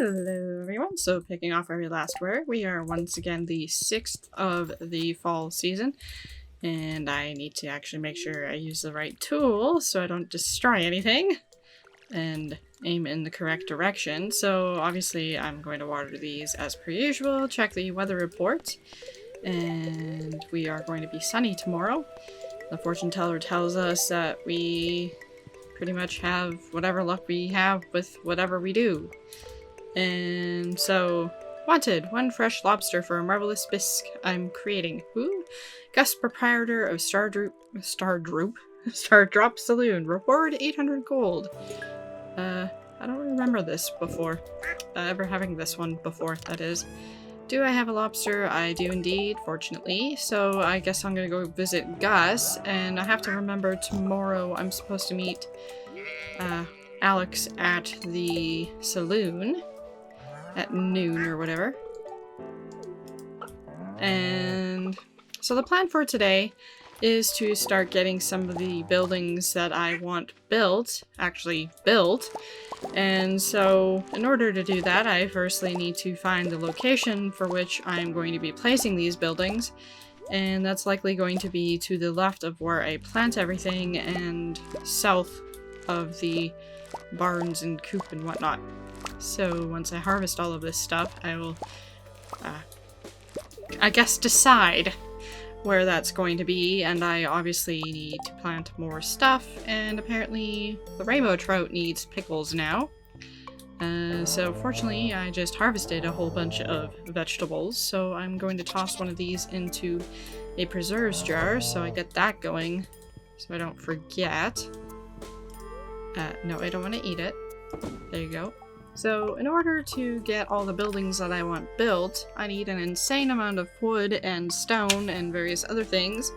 Hello everyone, so picking off where we last were, we are once again the 6th of the fall season, and I need to actually make sure I use the right tool so I don't destroy anything, and aim in the correct direction. So obviously I'm going to water these as per usual, check the weather report, and we are going to be sunny tomorrow. The fortune teller tells us that we pretty much have whatever luck we have with whatever we do. And so, wanted, 1 fresh lobster for a marvelous bisque I'm creating. Who? Guest proprietor of Stardrop Saloon. Reward 800 gold. I don't remember this before. Ever having this one before, that is. Do I have a lobster? I do indeed, fortunately. So I guess I'm gonna go visit Gus, and I have to remember tomorrow I'm supposed to meet Alex at the Saloon at noon or whatever. And so the plan for today is to start getting some of the buildings that I want built, actually built. And so in order to do that, I firstly need to find the location for which I'm going to be placing these buildings. And that's likely going to be to the left of where I plant everything and south of the barns and coop and whatnot. So once I harvest all of this stuff, I will, I guess, decide where that's going to be, and I obviously need to plant more stuff, and apparently the rainbow trout needs pickles now. So fortunately I just harvested a whole bunch of vegetables, so I'm going to toss one of these into a preserves jar so I get that going, so I don't forget. No, I don't want to eat it. There you go. So in order to get all the buildings that I want built, I need an insane amount of wood and stone and various other things.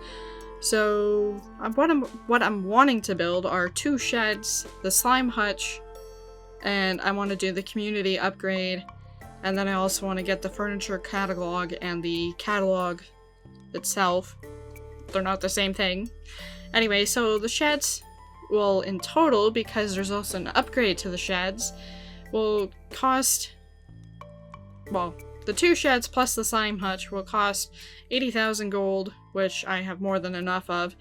So what I'm wanting to build are 2 sheds, the slime hutch, and I want to do the community upgrade, and then I also want to get the furniture catalog and the catalog itself. They're not the same thing. Anyway, so the sheds will, in total, because there's also an upgrade to the sheds, will cost, well, the 2 sheds plus the slime hutch will cost 80,000 gold, which I have more than enough of,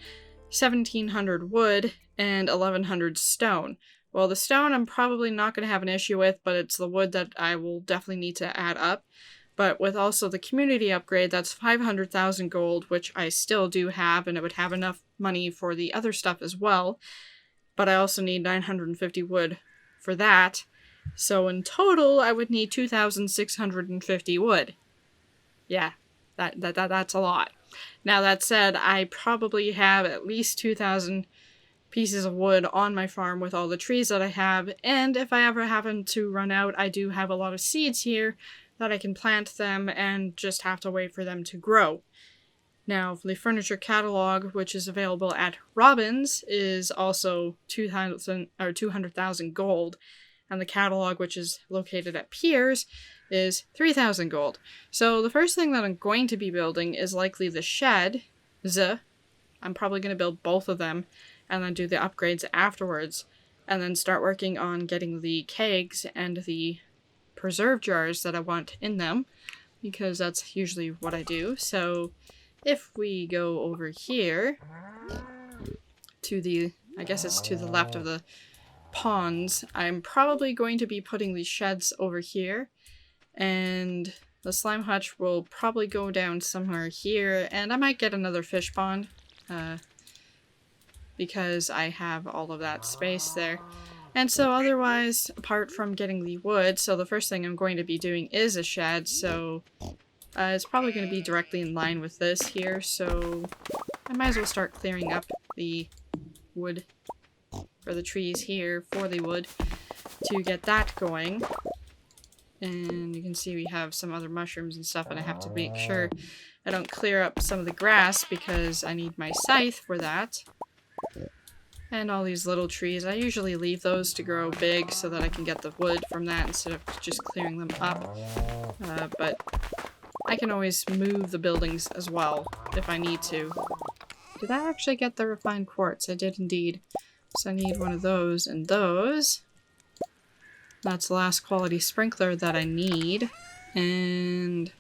1,700 wood, and 1,100 stone. Well, the stone I'm probably not going to have an issue with, but it's the wood that I will definitely need to add up. But with also the community upgrade, that's 500,000 gold, which I still do have, and it would have enough money for the other stuff as well. But I also need 950 wood for that. So in total, I would need 2,650 wood. Yeah, that's a lot. Now that said, I probably have at least 2,000 pieces of wood on my farm with all the trees that I have, and if I ever happen to run out, I do have a lot of seeds here that I can plant them and just have to wait for them to grow. Now, the furniture catalog, which is available at Robbins, is also 200,000 gold. And the catalog, which is located at Piers, is 3,000 gold. So the first thing that I'm going to be building is likely the shed. I'm probably going to build both of them and then do the upgrades afterwards. And then start working on getting the kegs and the preserve jars that I want in them, because that's usually what I do. So if we go over here to the, I guess it's to the left of the ponds, I'm probably going to be putting these sheds over here, and the slime hutch will probably go down somewhere here, and I might get another fish pond because I have all of that space there. And so otherwise, apart from getting the wood, so the first thing I'm going to be doing is a shed, so it's probably going to be directly in line with this here, so I might as well start clearing up the wood for the trees here for the wood to get that going. And you can see we have some other mushrooms and stuff, and I have to make sure I don't clear up some of the grass because I need my scythe for that. And all these little trees, I usually leave those to grow big so that I can get the wood from that instead of just clearing them up. But I can always move the buildings as well if I need to. Did I actually get the refined quartz? I did indeed. So I need one of those and those. That's the last quality sprinkler that I need. And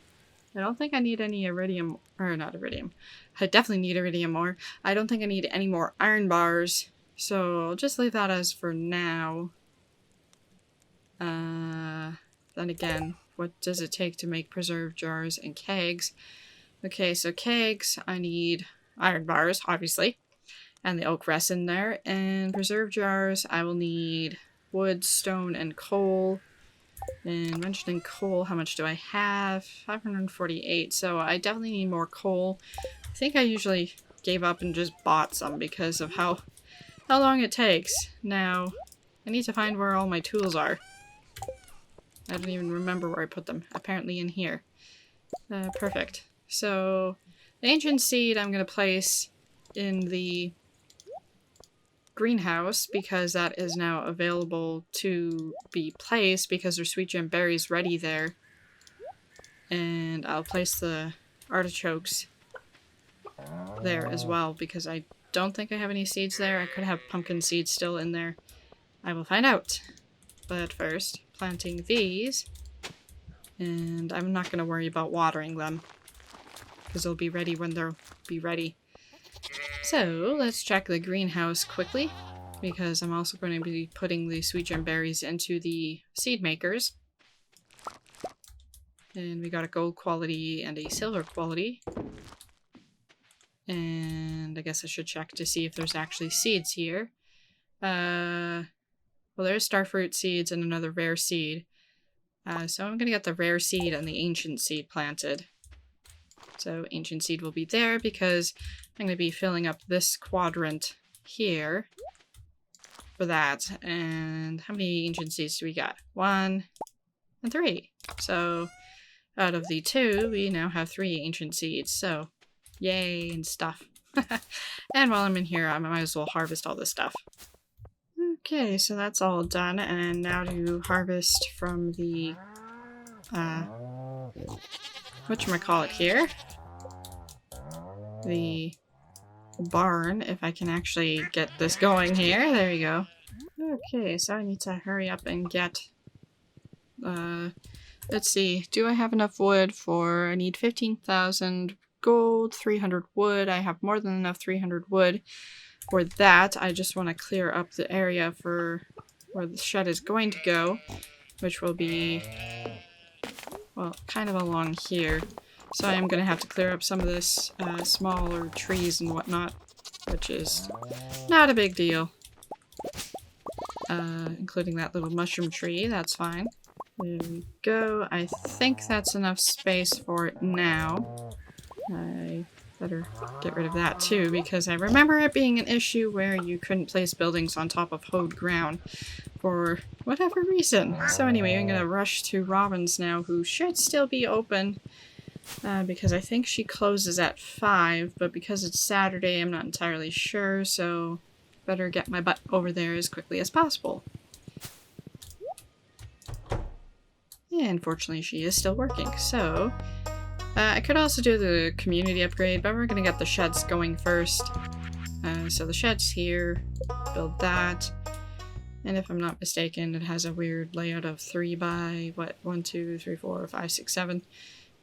I don't think I need any iridium, or not iridium. I definitely need iridium ore. I don't think I need any more iron bars. So I'll just leave that as for now. Then again, what does it take to make preserve jars and kegs? Okay, so kegs, I need iron bars, obviously. And the oak resin there. And preserve jars, I will need wood, stone, and coal. And mentioning coal, how much do I have? 548, so I definitely need more coal. I think I usually gave up and just bought some because of how long it takes. Now, I need to find where all my tools are. I don't even remember where I put them. Apparently in here. Perfect. So, the ancient seed I'm going to place in the greenhouse because that is now available to be placed because there's sweet gem berries ready there. And I'll place the artichokes there as well because I don't think I have any seeds there. I could have pumpkin seeds still in there. I will find out. But first, planting these. And I'm not going to worry about watering them because they'll be ready when they'll be ready. So let's check the greenhouse quickly because I'm also going to be putting the sweet gem berries into the seed makers. And we got a gold quality and a silver quality. And I guess I should check to see if there's actually seeds here. Well, there's starfruit seeds and another rare seed. So I'm going to get the rare seed and the ancient seed planted. So ancient seed will be there because I'm going to be filling up this quadrant here for that. And how many ancient seeds do we got? 1 and 3. So out of the 2, we now have 3 ancient seeds. So yay and stuff. And while I'm in here, I might as well harvest all this stuff. Okay, so that's all done, and now to harvest from the, whatchamacallit here? The barn, if I can actually get this going here. There you go. Okay, so I need to hurry up and get, let's see, do I have enough wood for, I need 15,000 gold, 300 wood. I have more than enough 300 wood. For that, I just want to clear up the area for where the shed is going to go, which will be, well, kind of along here. So I am going to have to clear up some of this smaller trees and whatnot, which is not a big deal. Including that little mushroom tree, that's fine. There we go. I think that's enough space for it now. I better get rid of that too, because I remember it being an issue where you couldn't place buildings on top of hoed ground for whatever reason. So anyway, I'm gonna rush to Robin's now, who should still be open, because I think she closes at 5, but because it's Saturday, I'm not entirely sure, so better get my butt over there as quickly as possible. Yeah, unfortunately, she is still working, so I could also do the community upgrade, but we're gonna get the sheds going first. So the shed's here, build that, and if I'm not mistaken, it has a weird layout of 3 by, what, 1, 2, 3, 4, 5, 6, 7,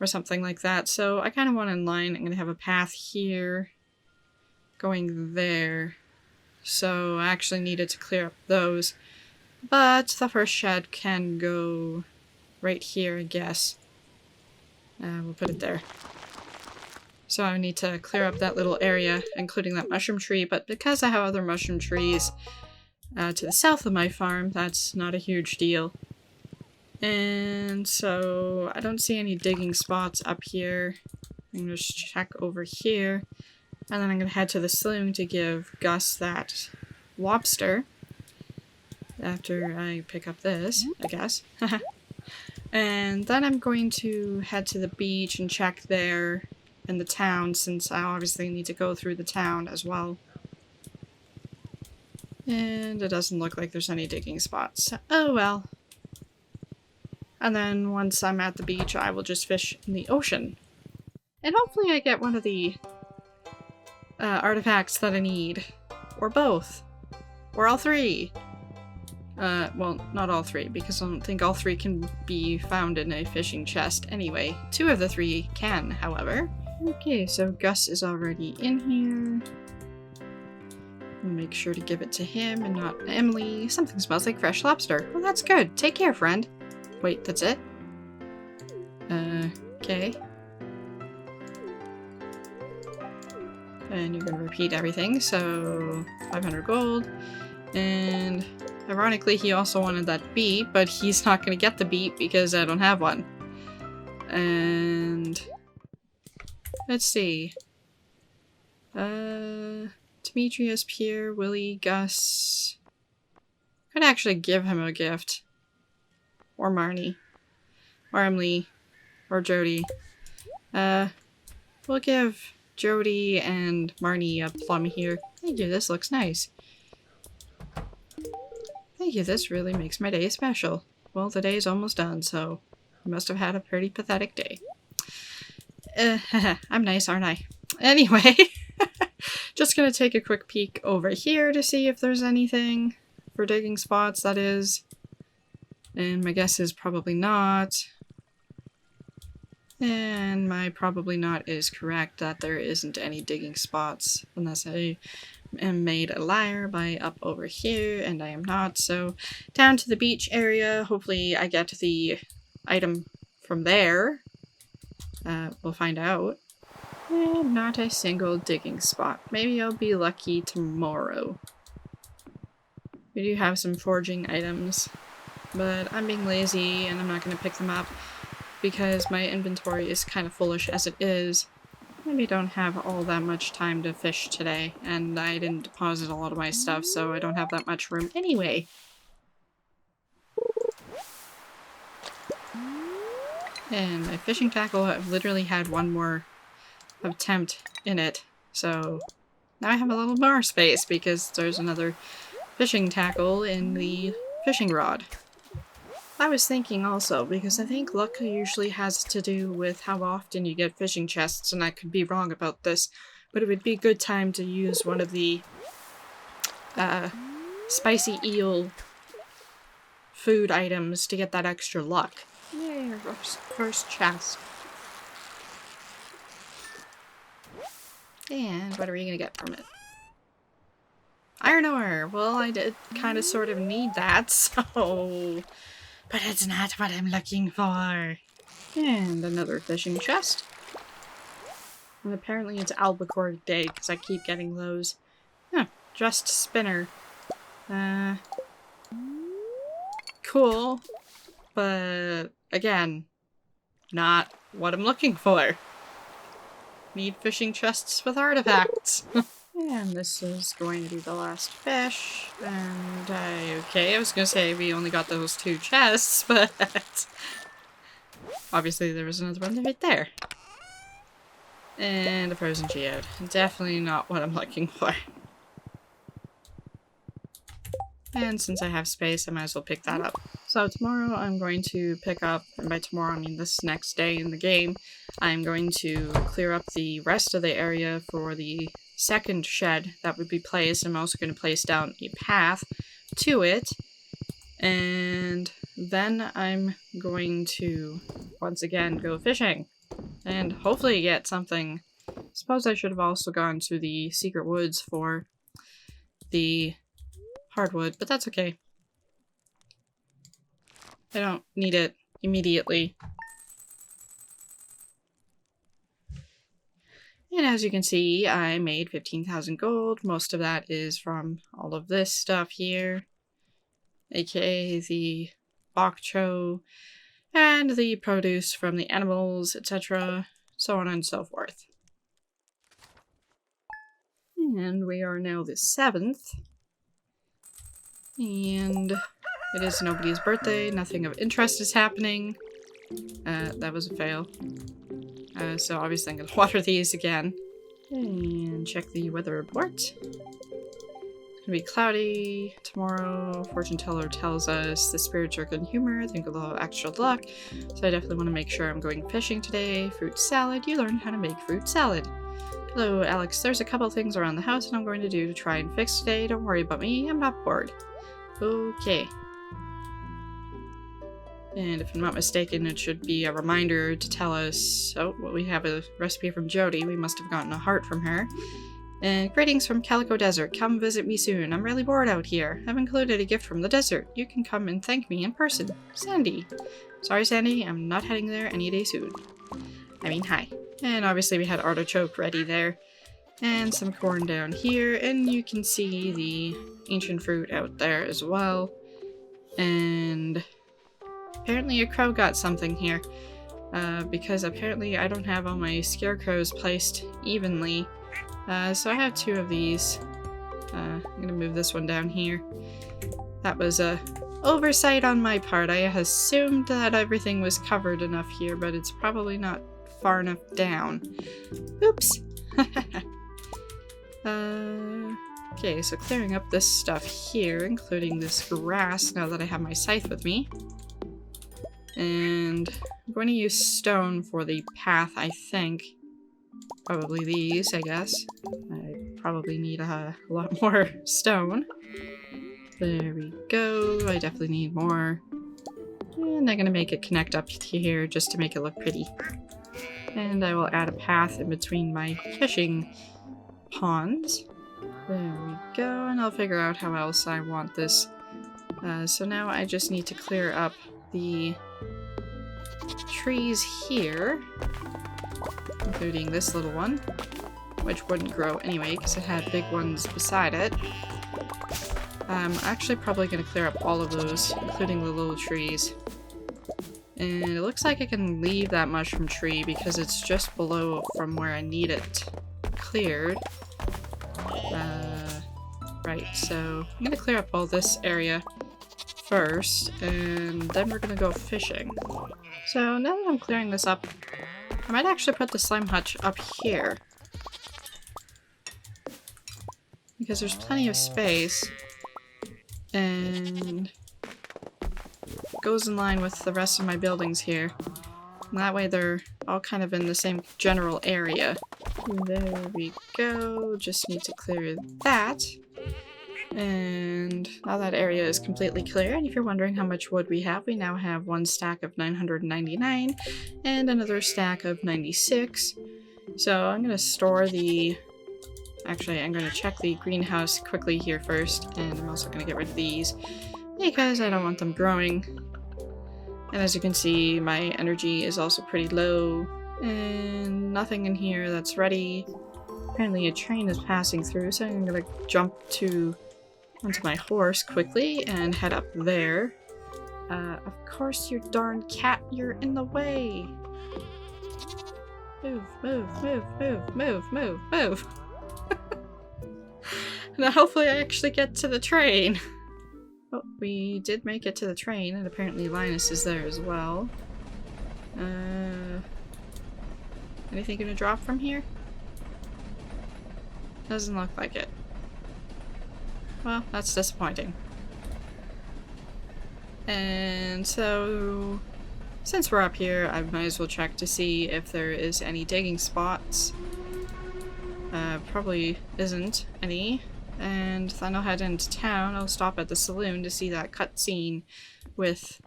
or something like that. So I kind of want in line. I'm gonna have a path here, going there. So I actually needed to clear up those, but the first shed can go right here, I guess. We'll put it there. So I need to clear up that little area, including that mushroom tree, but because I have other mushroom trees to the south of my farm, that's not a huge deal. And so I don't see any digging spots up here. I'm going to just check over here, and then I'm going to head to the saloon to give Gus that lobster after I pick up this, I guess. And then I'm going to head to the beach and check there in the town, since I obviously need to go through the town as well. And it doesn't look like there's any digging spots. Oh well. And then once I'm at the beach, I will just fish in the ocean. And hopefully I get one of the artifacts that I need. Or both. Or all 3. Well, not all 3, because I don't think all 3 can be found in a fishing chest anyway. 2 of the 3 can, however. Okay, so Gus is already in here. I'll make sure to give it to him and not Emily. Something smells like fresh lobster. Well, that's good. Take care, friend. Wait, that's it? Okay. And you're gonna repeat everything, so 500 gold. And ironically, he also wanted that beet, but he's not gonna get the beet because I don't have one. And let's see. Demetrius, Pierre, Willie, Gus. Could actually give him a gift. Or Marnie. Or Emily. Or Jody. We'll give Jody and Marnie a plum here. Thank you, this looks nice. Thank you, this really makes my day special. Well, the day is almost done, so you must have had a pretty pathetic day. I'm nice, aren't I? Anyway, just gonna take a quick peek over here to see if there's anything for digging spots, that is. And my guess is probably not. And my probably not is correct that there isn't any digging spots, unless I am made a liar by up over here, and I am not. So down to the beach area, hopefully I get the item from there. We'll find out. And not a single digging spot. Maybe I'll be lucky tomorrow. We do have some foraging items, but I'm being lazy and I'm not going to pick them up because my inventory is kind of foolish as it is. Maybe don't have all that much time to fish today, and I didn't deposit a lot of my stuff, so I don't have that much room anyway. And my fishing tackle, I've literally had one more attempt in it, so now I have a little more space because there's another fishing tackle in the fishing rod. I was thinking also, because I think luck usually has to do with how often you get fishing chests, and I could be wrong about this, but it would be a good time to use one of the spicy eel food items to get that extra luck. Yay, first chest. And what are we gonna get from it? Iron ore! Well, I did kind of sort of need that, so... But it's not what I'm looking for. And another fishing chest. And apparently it's albacore day, because I keep getting those. Huh, just spinner. Cool. But, again, not what I'm looking for. Need fishing chests with artifacts. And this is going to be the last fish. And okay, I was gonna say we only got those 2 chests, but obviously there was another one right there. And a frozen geode. Definitely not what I'm looking for. And since I have space, I might as well pick that up. So tomorrow I'm going to pick up, and by tomorrow I mean this next day in the game, I'm going to clear up the rest of the area for the second shed that would be placed. I'm also going to place down a path to it, and then I'm going to once again go fishing and hopefully get something. Suppose I should have also gone to the secret woods for the hardwood, but that's okay. I don't need it immediately. And as you can see, I made 15,000 gold. Most of that is from all of this stuff here, aka the bok choy, and the produce from the animals, etc., so on and so forth. And we are now the 7th. And it is nobody's birthday, nothing of interest is happening. That was a fail. So obviously I'm going to water these again. And check the weather report. It's going to be cloudy tomorrow. Fortune teller tells us the spirits are good in humor. I think a little extra luck. So I definitely want to make sure I'm going fishing today. Fruit salad. You learned how to make fruit salad. Hello, Alex. There's a couple things around the house that I'm going to do to try and fix today. Don't worry about me. I'm not bored. Okay. And if I'm not mistaken, it should be a reminder to tell us, oh, well, we have a recipe from Jody. We must have gotten a heart from her. And greetings from Calico Desert. Come visit me soon. I'm really bored out here. I've included a gift from the desert. You can come and thank me in person. Sandy. Sorry, Sandy. I'm not heading there any day soon. I mean, hi. And obviously we had artichoke ready there. And some corn down here. And you can see the ancient fruit out there as well. And apparently a crow got something here. Because apparently I don't have all my scarecrows placed evenly. So I have 2 of these. I'm gonna move this one down here. That was a oversight on my part. I assumed that everything was covered enough here, but it's probably not far enough down. Oops! Okay, so clearing up this stuff here, including this grass now that I have my scythe with me. And I'm going to use stone for the path, I think. Probably these, I guess. I probably need a lot more stone. There we go. I definitely need more. And I'm gonna make it connect up to here just to make it look pretty. And I will add a path in between my fishing ponds. There we go. And I'll figure out how else I want this. So now I just need to clear up the trees here. Including this little one, which wouldn't grow anyway because it had big ones beside it. I'm actually probably going to clear up all of those, including the little trees. And it looks like I can leave that mushroom tree because it's just below from where I need it cleared. Right, so I'm going to clear up all this area first, and then we're going to go fishing. So now that I'm clearing this up, I might actually put the slime hutch up here. Because there's plenty of space. And it goes in line with the rest of my buildings here. And that way they're all kind of in the same general area. There we go. Just need to clear that. And now that area is completely clear, and if you're wondering how much wood we now have 1 stack of 999 and another stack of 96. So I'm going to store the... Actually, I'm going to check the greenhouse quickly here first, and I'm also going to get rid of these because I don't want them growing. And as you can see, my energy is also pretty low, and nothing in here that's ready. Apparently a train is passing through, so I'm going to jump onto my horse quickly and head up there. Of course, you darn cat, you're in the way! Move, move, move, move, move, move, move! Now hopefully I actually get to the train! Oh, we did make it to the train, and apparently Linus is there as well. Anything gonna drop from here? Doesn't look like it. Well, that's disappointing. And so, since we're up here, I might as well check to see if there is any digging spots. Probably isn't any. And then I'll head into town. I'll stop at the Saloon to see that cutscene with,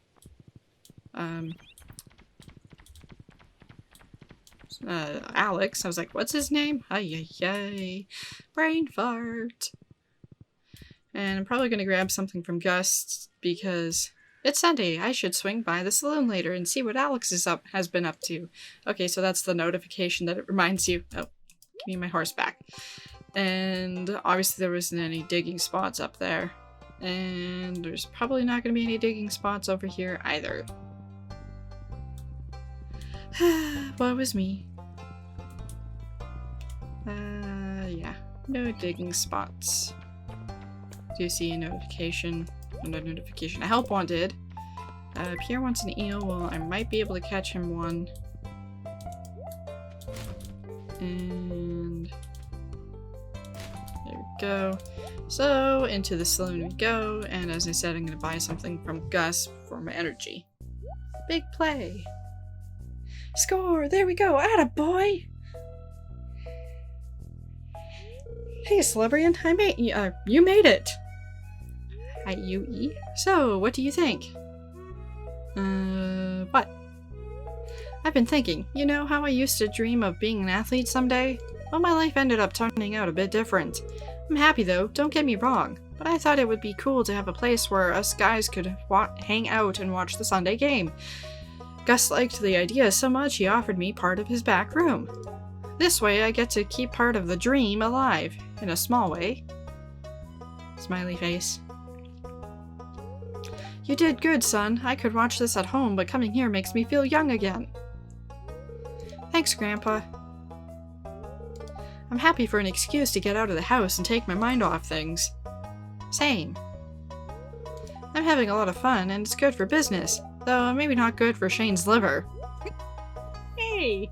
Alex. I was like, what's his name? Ay, ay, ay. Brain fart. And I'm probably going to grab something from Gus because it's Sunday. I should swing by the Saloon later and see what Alex has been up to. Okay, so that's the notification that it reminds you. Oh, give me my horse back. And obviously there wasn't any digging spots up there. And there's probably not going to be any digging spots over here either. Woe was me. Yeah. No digging spots. Do you see a notification? No notification. A help wanted. Pierre wants an eel. Well, I might be able to catch him one. And there we go. So, into the saloon we go. And as I said, I'm going to buy something from Gus for my energy. Big play. Score! There we go! Attaboy! Hey, Celebrian, I made you made it! Hi, UE. So, what do you think? What? I've been thinking, you know how I used to dream of being an athlete someday? Well, my life ended up turning out a bit different. I'm happy though, don't get me wrong, but I thought it would be cool to have a place where us guys could hang out and watch the Sunday game. Gus liked the idea so much he offered me part of his back room. This way I get to keep part of the dream alive, in a small way. Smiley face. You did good, son. I could watch this at home, but coming here makes me feel young again. Thanks, Grandpa. I'm happy for an excuse to get out of the house and take my mind off things. Same. I'm having a lot of fun, and it's good for business, though maybe not good for Shane's liver. Hey!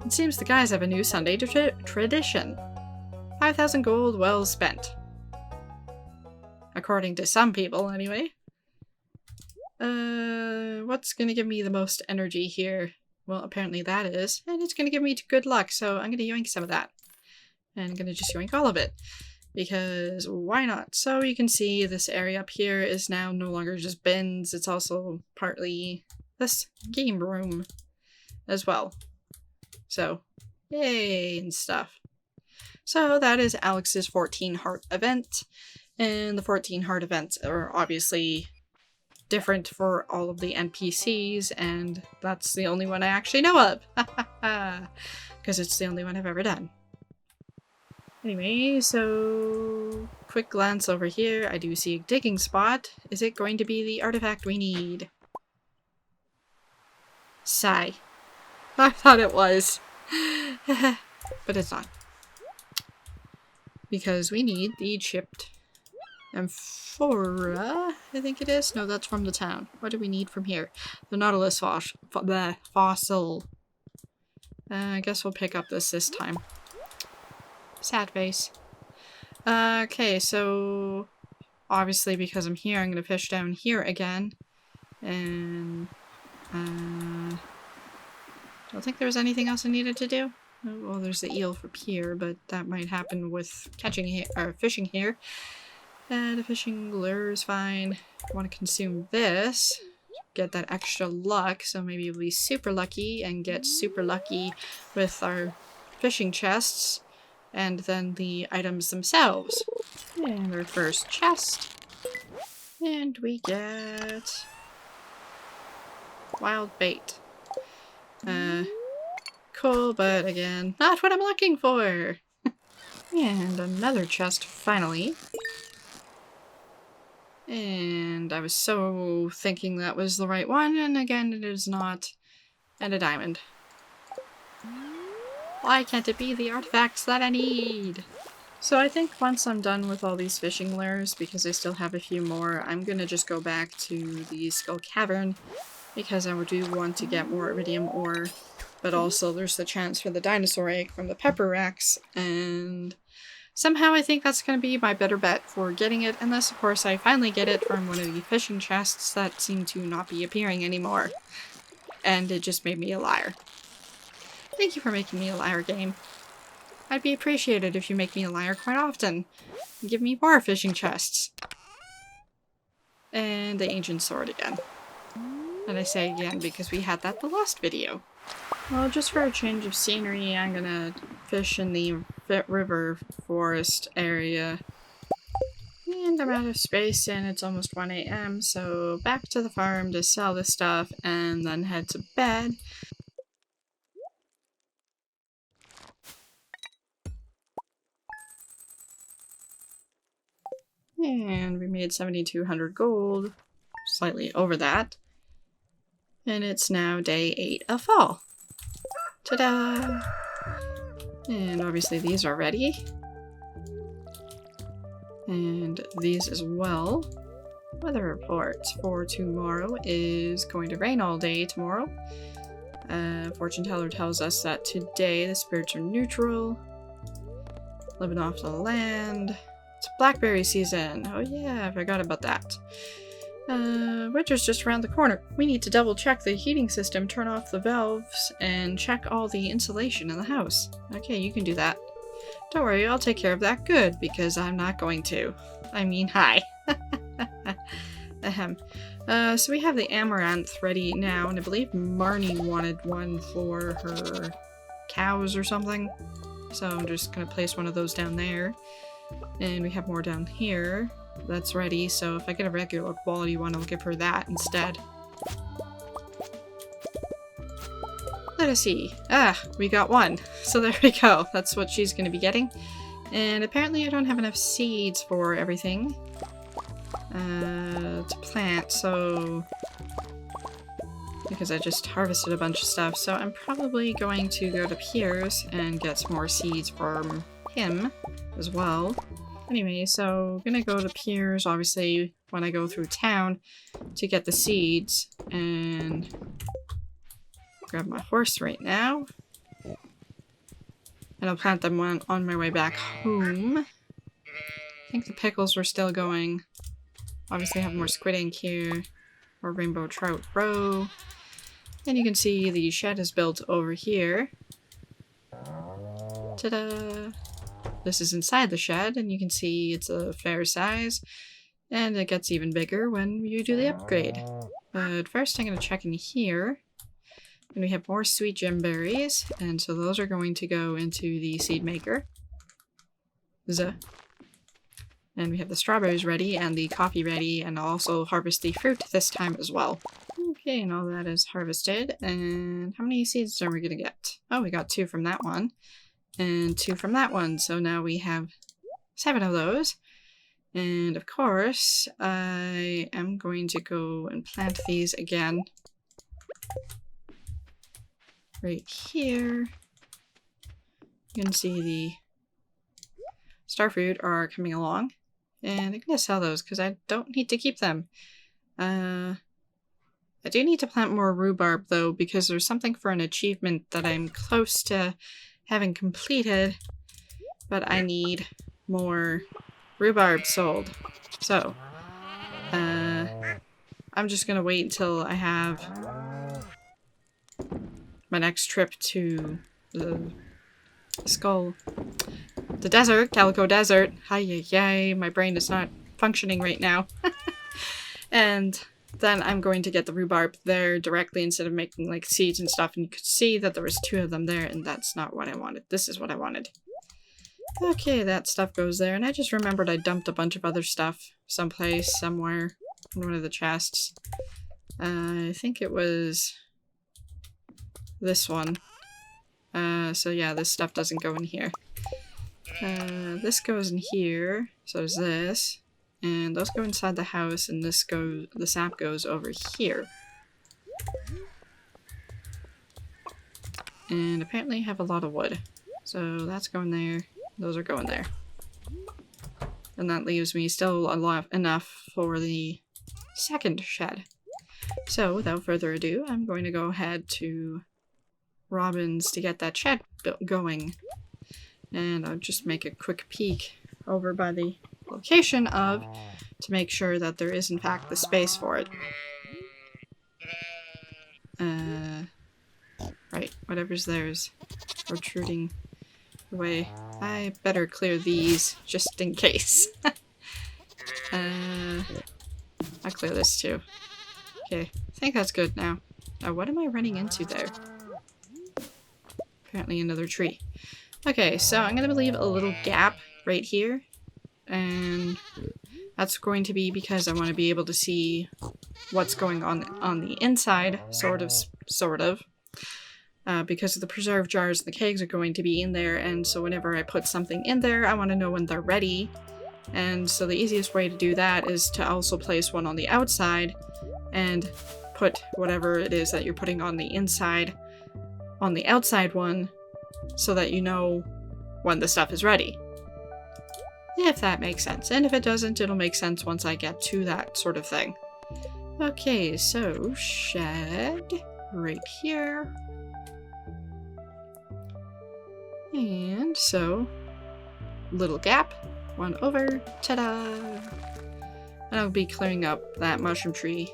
It seems the guys have a new Sunday tradition. 5,000 gold well spent. According to some people, anyway. What's gonna give me the most energy here? Well, apparently that is. And it's gonna give me good luck, so I'm gonna yoink some of that. And I'm gonna just yoink all of it. Because why not? So you can see this area up here is now no longer just bins, it's also partly this game room as well. So, yay and stuff. So that is Alex's 14 heart event, and the 14 heart events are obviously different for all of the NPCs, and that's the only one I actually know of, because it's the only one I've ever done. Anyway, so quick glance over here, I do see a digging spot. Is it going to be the artifact we need? Sigh. I thought it was, but it's not. Because we need the chipped amphora, I think it is. No, that's from the town. What do we need from here? The Nautilus fossil. I guess we'll pick up this time. Sad face. Okay, so obviously because I'm here, I'm going to fish down here again. And I don't think there was anything else I needed to do. Well, there's the eel for here, but that might happen with catching here or fishing here. The fishing lure is fine. I want to consume this, get that extra luck, so maybe we'll be super lucky and get super lucky with our fishing chests and then the items themselves. And our first chest. And we get wild bait. Cool, but again, not what I'm looking for! And another chest, finally. And I was so thinking that was the right one, and again it is not. And a diamond. Why can't it be the artifacts that I need? So I think once I'm done with all these fishing lures, because I still have a few more, I'm gonna just go back to the Skull Cavern, because I do want to get more iridium ore. But also there's the chance for the dinosaur egg from the pepper racks, and somehow I think that's going to be my better bet for getting it, unless of course I finally get it from one of the fishing chests that seem to not be appearing anymore. And it just made me a liar. Thank you for making me a liar, game. I'd be appreciated if you make me a liar quite often, and give me more fishing chests. And the ancient sword again. And I say again because we had that the last video. Well, just for a change of scenery, I'm gonna fish in the river forest area. And I'm out of space and it's almost 1 AM, so back to the farm to sell this stuff and then head to bed. And we made 7,200 gold, slightly over that. And it's now day 8 of fall. Ta-da! And obviously these are ready. And these as well. Weather report for tomorrow is going to rain all day tomorrow. Fortune teller tells us that today the spirits are neutral. Living off the land. It's blackberry season. Oh yeah, I forgot about that. Winter's just around the corner. We need to double check the heating system, turn off the valves, and check all the insulation in the house. Okay, you can do that. Don't worry, I'll take care of that. Good, because I'm not going to. I mean, hi. Ahem. So we have the amaranth ready now, and I believe Marnie wanted one for her cows or something. So I'm just gonna place one of those down there. And we have more down here. That's ready, so if I get a regular quality one, I'll give her that instead. Let us see. Ah, we got one. So there we go. That's what she's gonna be getting. And apparently I don't have enough seeds for everything to plant, so because I just harvested a bunch of stuff, so I'm probably going to go to Pierre's and get some more seeds from him as well. Anyway, so I'm gonna go to Pierre's obviously when I go through town to get the seeds and grab my horse right now. And I'll plant them on my way back home. I think the pickles were still going. Obviously I have more squid ink here. Or rainbow trout roe. And you can see the shed is built over here. Ta-da! This is inside the shed, and you can see it's a fair size. And it gets even bigger when you do the upgrade. But first I'm going to check in here. And we have more sweet gem berries, and so those are going to go into the seed maker. And we have the strawberries ready, and the coffee ready, and I'll also harvest the fruit this time as well. Okay, and all that is harvested, and how many seeds are we gonna get? Oh, we got 2 from that one, and 2 from that one, so now we have 7 of those. And of course, I am going to go and plant these again. Right here. You can see the starfruit are coming along. And I'm gonna sell those because I don't need to keep them. I do need to plant more rhubarb though, because there's something for an achievement that I'm close to having completed, but I need more rhubarb sold. So, I'm just gonna wait until I have my next trip to the the desert, Calico Desert. Hi-yi-yi, my brain is not functioning right now. And then I'm going to get the rhubarb there directly instead of making like seeds and stuff. And you could see that there was 2 of them there, and that's not what I wanted. This is what I wanted. Okay, that stuff goes there. And I just remembered I dumped a bunch of other stuff someplace, somewhere, in one of the chests. I think it was this one. So yeah, this stuff doesn't go in here. This goes in here, so does this. And those go inside the house, and the sap goes over here. And apparently I have a lot of wood. So that's going there, those are going there. And that leaves me still enough for the second shed. So without further ado, I'm going to go ahead to Robin's to get that shed going. And I'll just make a quick peek over by the location to make sure that there is in fact the space for it. Right, whatever's there is protruding away. I better clear these just in case. I'll clear this too. Okay, I think that's good now. Now what am I running into there? Apparently another tree. Okay, so I'm gonna leave a little gap right here, and that's going to be because I want to be able to see what's going on the inside, sort of. Because the preserve jars and the kegs are going to be in there, and so whenever I put something in there, I want to know when they're ready. And so the easiest way to do that is to also place one on the outside and put whatever it is that you're putting on the inside on the outside one, so that you know when the stuff is ready. If that makes sense. And if it doesn't, it'll make sense once I get to that sort of thing. Okay, so shed right here. And so little gap, one over, ta-da! And I'll be clearing up that mushroom tree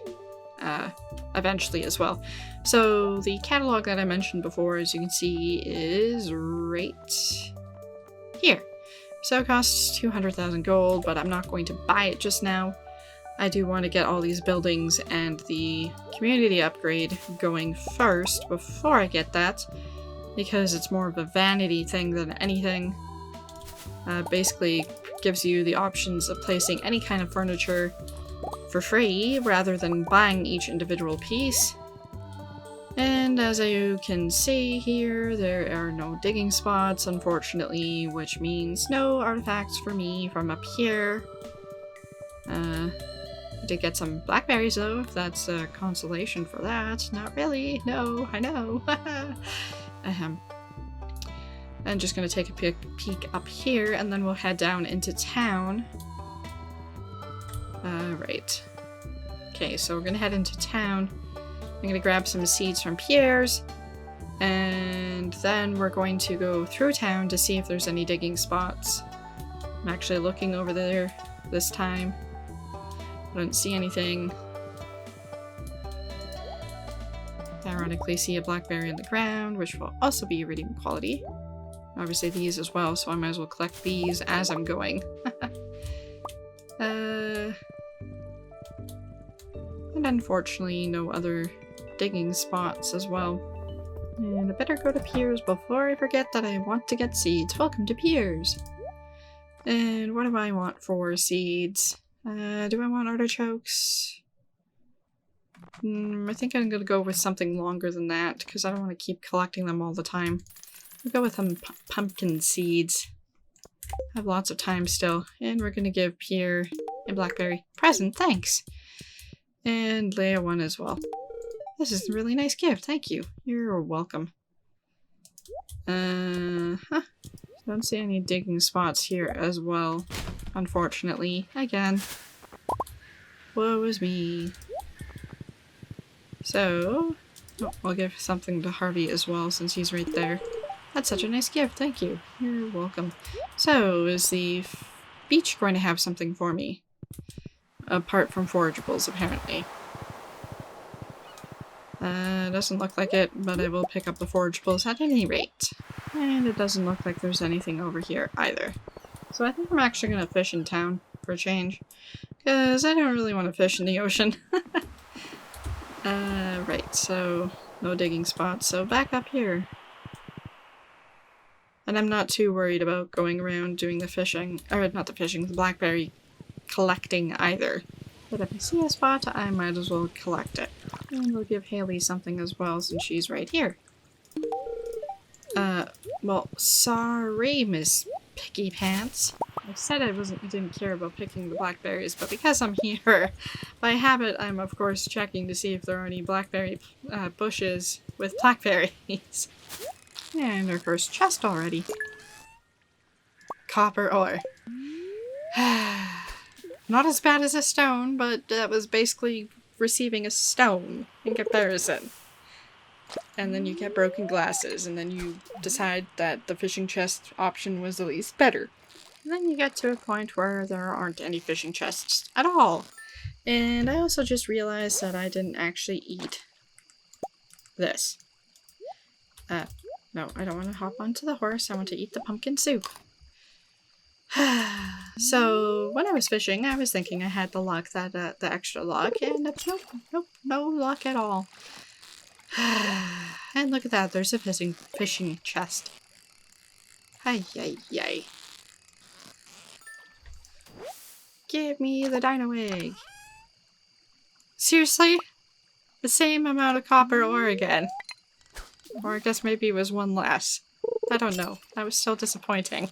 eventually as well. So the catalog that I mentioned before, as you can see, is right here. So it costs 200,000 gold, but I'm not going to buy it just now. I do want to get all these buildings and the community upgrade going first before I get that, because it's more of a vanity thing than anything. Basically gives you the options of placing any kind of furniture for free rather than buying each individual piece. And as you can see here, there are no digging spots, unfortunately, which means no artifacts for me from up here. I did get some blackberries though, if that's a consolation for that. Not really. No, I know. Ahem. I'm just gonna take a peek up here, and then we'll head down into town. Right. Okay, so we're gonna head into town. I'm gonna grab some seeds from Pierre's, and then we're going to go through town to see if there's any digging spots. I'm actually looking over there this time. I don't see anything. Ironically, see a blackberry in the ground, which will also be iridium quality. Obviously these as well, so I might as well collect these as I'm going. And unfortunately, no other digging spots as well. And I better go to Pierre's before I forget that I want to get seeds. Welcome to Pierre's! And what do I want for seeds? Do I want artichokes? I think I'm gonna go with something longer than that, because I don't want to keep collecting them all the time. We'll go with some pumpkin seeds. I have lots of time still. And we're gonna give Pierre a blackberry present, thanks! And Leia one as well. This is a really nice gift, thank you. You're welcome. Don't see any digging spots here as well, unfortunately. Again. Woe is me. So, we'll give something to Harvey as well since he's right there. That's such a nice gift, thank you. You're welcome. So, is the beach going to have something for me? Apart from forageables, apparently. Doesn't look like it, but I will pick up the forageables at any rate. And it doesn't look like there's anything over here either. So I think I'm actually going to fish in town for a change. Because I don't really want to fish in the ocean. Right, so no digging spots, so back up here. And I'm not too worried about going around doing the fishing, or not the fishing, the blackberry collecting either. But if I see a spot, I might as well collect it. And we'll give Haley something as well since she's right here. Well, sorry, Miss Picky Pants. I said I didn't care about picking the blackberries, but because I'm here, by habit, I'm of course checking to see if there are any blackberry bushes with blackberries. And our first chest already. Copper ore. Not as bad as a stone, but that was basically receiving a stone in comparison. And then you get broken glasses, and then you decide that the fishing chest option was the least better. And then you get to a point where there aren't any fishing chests at all. And I also just realized that I didn't actually eat this. No, I don't want to hop onto the horse. I want to eat the pumpkin soup. So, when I was fishing, I was thinking I had the luck, the extra luck, and nope, no luck at all. And look at that, there's a fishing chest. Yay. Give me the dino egg. Seriously? The same amount of copper ore again. Or I guess maybe it was one less. I don't know. That was still disappointing.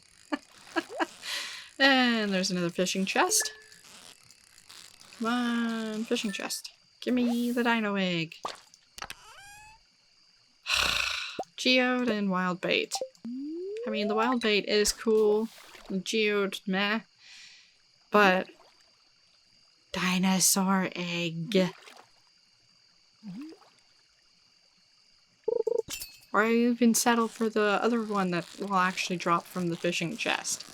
And there's another fishing chest. Come on, fishing chest. Give me the dino egg. Geode and wild bait. I mean, the wild bait is cool. The geode, meh. But dinosaur egg. Or I even settle for the other one that will actually drop from the fishing chest.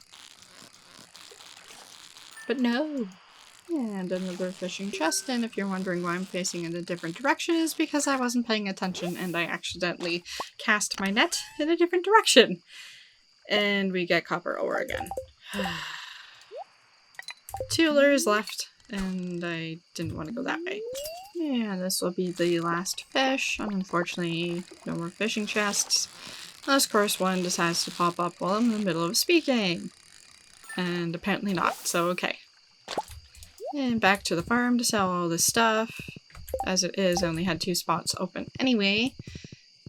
But no. And another fishing chest, and if you're wondering why I'm facing in a different direction, is because I wasn't paying attention and I accidentally cast my net in a different direction. And we get copper ore again. 2 lures left, and I didn't want to go that way. And this will be the last fish, and unfortunately no more fishing chests. Unless of course one decides to pop up while I'm in the middle of speaking. And apparently not, so okay. And back to the farm to sell all this stuff. As it is, I only had 2 spots open anyway,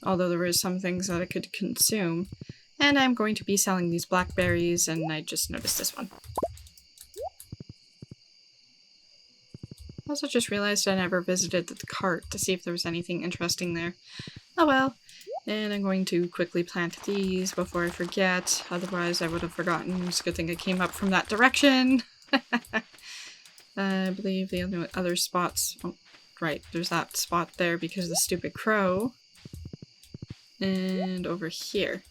although there were some things that I could consume. And I'm going to be selling these blackberries, and I just noticed this one. Also just realized I never visited the cart to see if there was anything interesting there. Oh well. And I'm going to quickly plant these before I forget, otherwise I would have forgotten. It's a good thing I came up from that direction. I believe the only other spots... Oh, right, there's that spot there because of the stupid crow. And over here.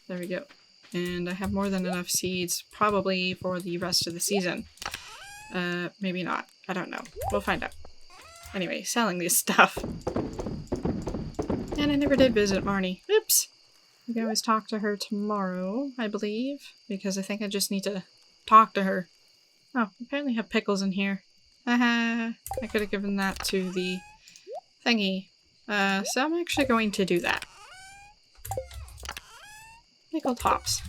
There we go. And I have more than enough seeds, probably for the rest of the season. Maybe not. I don't know. We'll find out. Anyway, selling this stuff. And I never did visit Marnie. Oops! I can always talk to her tomorrow, I believe. Because I think I just need to talk to her. Oh, apparently I have pickles in here. Haha! I could have given that to the thingy. So I'm actually going to do that. Pickle tops.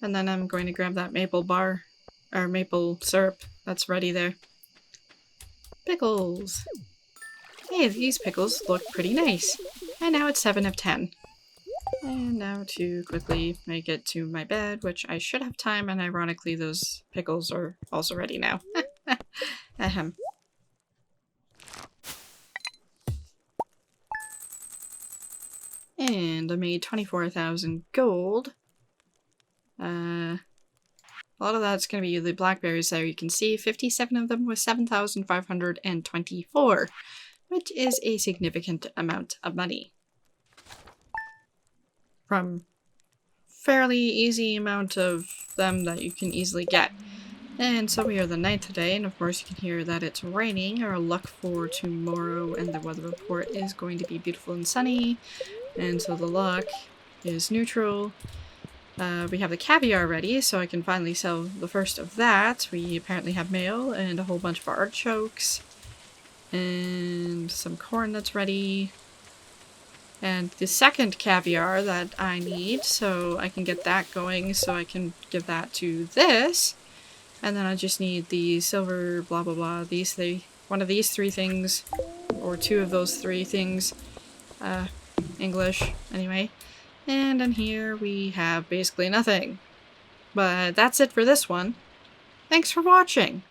And then I'm going to grab that maple bar, or maple syrup that's ready there. Pickles! Hey, these pickles look pretty nice. And now it's 7 of 10. And now to quickly make it to my bed, which I should have time, and ironically those pickles are also ready now. Ahem. And I made 24,000 gold. A lot of that's going to be the blackberries there. You can see 57 of them with 7,524, which is a significant amount of money. From fairly easy amount of them that you can easily get. And so we are the 9th today, and of course you can hear that it's raining. Our luck for tomorrow and the weather report is going to be beautiful and sunny. And so the luck is neutral. We have the caviar ready, so I can finally sell the first of that. We apparently have mail and a whole bunch of artichokes. And some corn that's ready. And the second caviar that I need, so I can get that going, so I can give that to this. And then I just need the silver blah blah blah, these three. One of these 3 things, or 2 of those 3 things. English, anyway. And in here we have basically nothing. But that's it for this one. Thanks for watching!